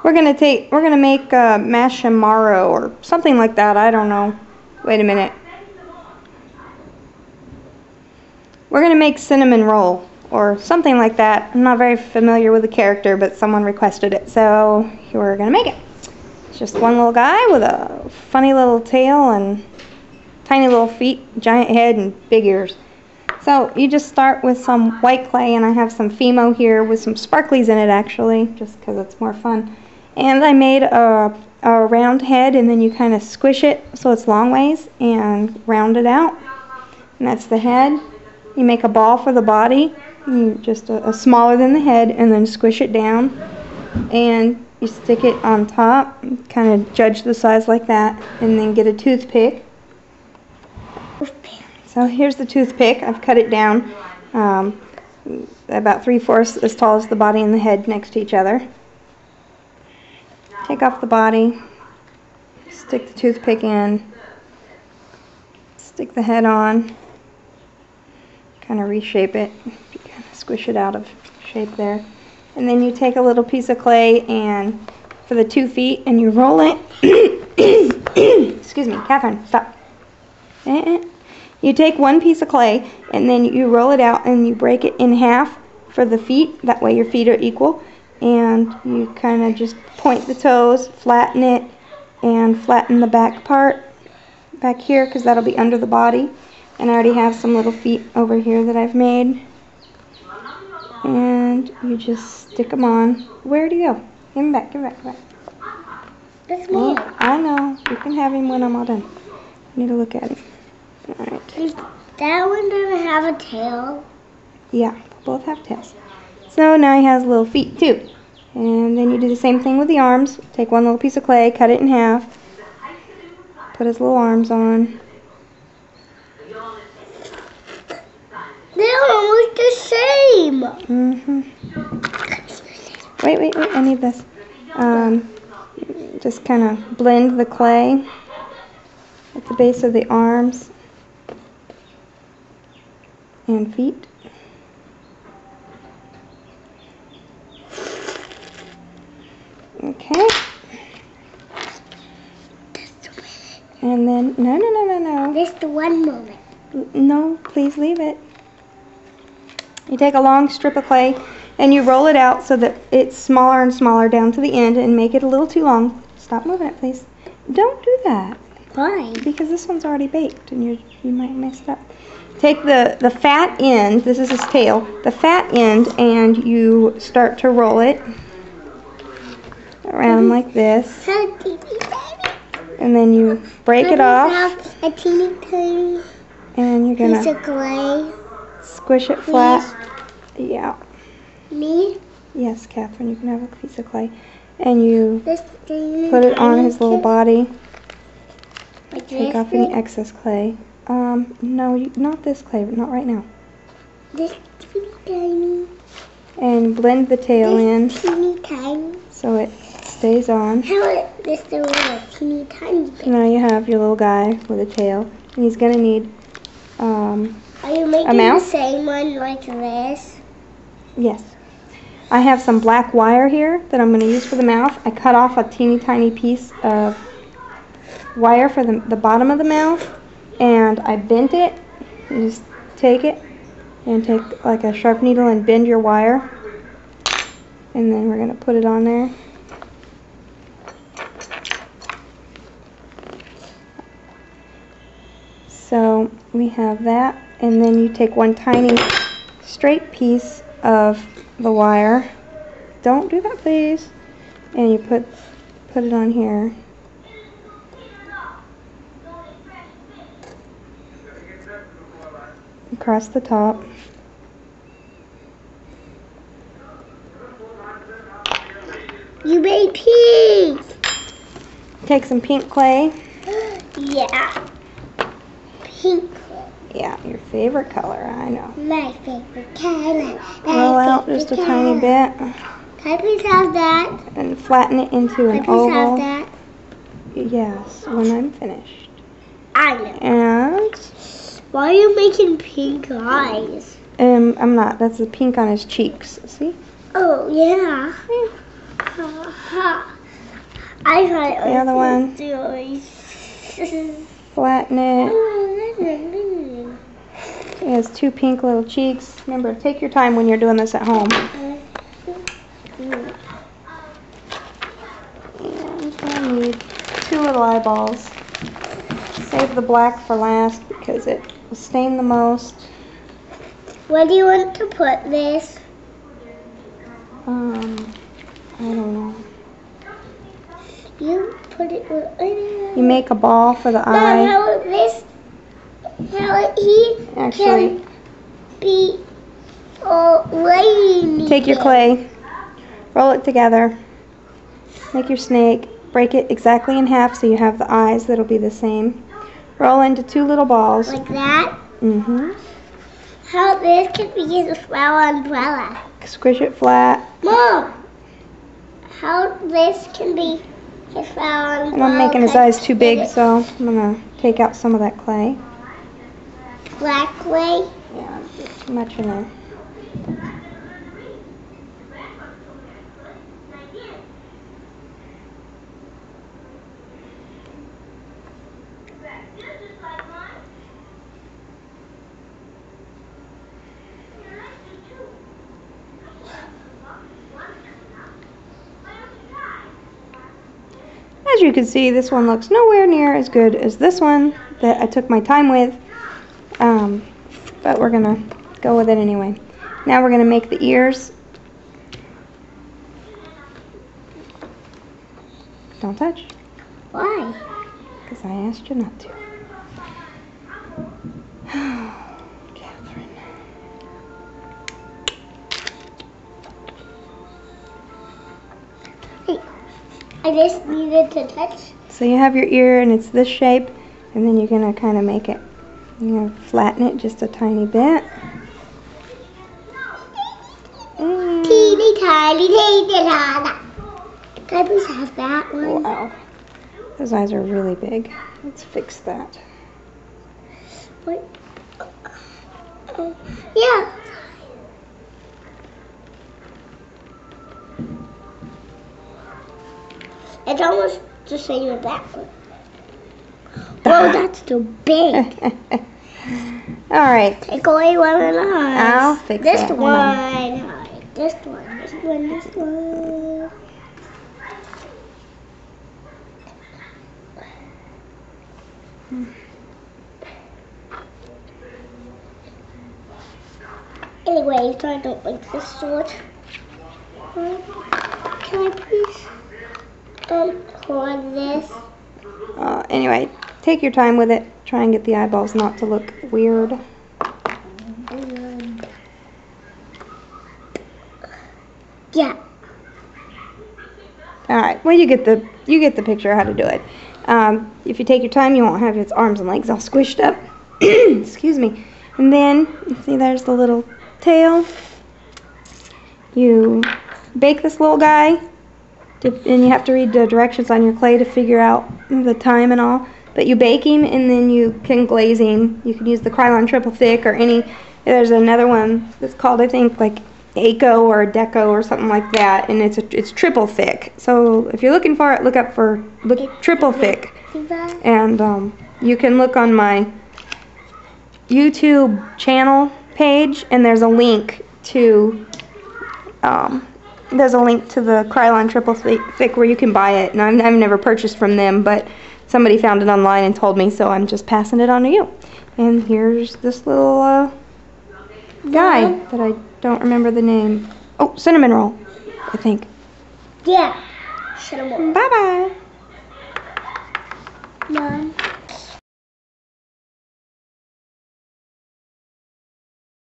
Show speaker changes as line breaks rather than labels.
We're gonna make marshmallow or something like that. I don't know. Wait a minute. We're gonna make Cinnamoroll or something like that. I'm not very familiar with the character, but someone requested it, so we're gonna make it. It's just one little guy with a funny little tail and tiny little feet, giant head, and big ears. So you just start with some white clay, and I have some Fimo here with some sparklies in it actually, just because it's more fun. And I made a round head, and then you kind of squish it so it's long ways and round it out. And that's the head. You make a ball for the body, just a smaller than the head, and then squish it down. And you stick it on top, kind of judge the size like that, and then get a toothpick. So here's the toothpick. I've cut it down about 3/4 as tall as the body and the head next to each other. Take off the body, stick the toothpick in, stick the head on, kind of reshape it, kind of squish it out of shape there. And then you take a little piece of clay and for the 2 feet and you roll it. Excuse me, Catherine, stop. You take one piece of clay and then you roll it out and you break it in half for the feet. That way your feet are equal. And you kind of just point the toes, flatten it, and flatten the back part back here because that'll be under the body. And I already have some little feet over here that I've made. And you just stick them on. Where'd he go? Give him back, give him back, give him back.
That's me.
Oh, I know. You can have him when I'm all done. I need to look at him. Alright.
Does that one doesn't have a tail?
Yeah, they both have tails. So now he has little feet too. And then you do the same thing with the arms. Take one little piece of clay, cut it in half, put his little arms on.
They're almost the same.
Wait, I need this. Just kind of blend the clay at the base of the arms and feet. Okay. And then, no.
Just one moment.
No, please leave it. You take a long strip of clay and you roll it out so that it's smaller and smaller down to the end and make it a little too long. Stop moving it, please. Don't do that.
Why?
Because this one's already baked and you might mess it up. Take the fat end, this is his tail, the fat end, and you start to roll it around like this. And then you break it off.
A teeny tiny
and you're
piece
gonna
of clay.
squish it flat. Yeah.
Me?
Yes, Catherine, you can have a piece of clay. And you
This
put it on his little body.
Like
Take
this
off any
thing?
excess clay. No, not this clay, not right now.
This teeny tiny.
And blend the tail in
This teeny tiny.
so it stays on.
How is this the little teeny tiny bit?
Now you have your little guy with a tail. And he's going to need
Are you making the
mouth?
same one like this?
Yes. I have some black wire here that I'm going to use for the mouth. I cut off a teeny tiny piece of wire for the bottom of the mouth, and I bent it. You just take it and take like a sharp needle and bend your wire, and then we're going to put it on there. So we have that, and then you take one tiny straight piece of the wire. Don't do that, please. And you put it on here. Across the top.
You made pink.
Take some pink clay.
Yeah. Pink clay.
Yeah, your favorite color, I know.
My favorite color.
Roll out just a tiny bit.
Can I please have that?
And flatten it into an
Can I please have
oval.
that?
Yes, when I'm finished.
I know.
And
Why are you making pink eyes?
I'm not. That's the pink on his cheeks. See?
Oh, yeah. I thought it was
The other one. Flatten it. He has two pink little cheeks. Remember, take your time when you're doing this at home. And I need two little eyeballs. Save the black for last because it will stain the most.
Where do you want to put this?
I don't know.
You put it where
You make a ball for the eye.
How he
Actually,
can be rainy.
take your clay, roll it together, make your snake, break it exactly in half so you have the eyes that'll be the same. Roll into two little balls.
Like that?
Mm-hmm.
How this can be a flower umbrella.
Squish it flat.
Mom! How this can be a flower umbrella.
And I'm making his eyes too big, so I'm going to take out some of that clay.
Black clay?
Yeah, there's too much in there. As you can see, this one looks nowhere near as good as this one that I took my time with, but we're going to go with it anyway. Now we're going to make the ears. Don't touch.
Why?
Because I asked you not to. Catherine.
Hey, I just needed to touch.
So you have your ear and it's this shape, and then you're going to kind of make it, you're going to flatten it just a tiny bit.
Teeny tiny, teeny tiny. Can I please have that one?
Wow. Those eyes are really big. Let's fix that.
What? Yeah. It's almost the same as that one. Whoa, that's too big.
Alright.
Take away one of the eyes.
I'll fix
this
that.
one. This one. This one. This one. Anyway, so I don't like this sword. Can I please hold this?
Anyway, take your time with it. Try and get the eyeballs not to look weird.
Yeah.
Alright, well you get the picture of how to do it. If you take your time, you won't have its arms and legs all squished up. Excuse me. And then, see there's the little tail. You bake this little guy, and you have to read the directions on your clay to figure out the time and all. But you bake him, and then you can glaze him. You can use the Krylon Triple Thick or any. There's another one that's called, I think, like Aco or Deco or something like that, and it's triple thick. So if you're looking for it, look triple thick. And you can look on my YouTube channel page, and there's a link to the Krylon Triple Thick where you can buy it. And I've never purchased from them, but somebody found it online and told me, so I'm just passing it on to you. And here's this little guy that I don't remember the name. Oh, Cinnamoroll, I think.
Yeah. Cinnamoroll.
Bye-bye.
Mom.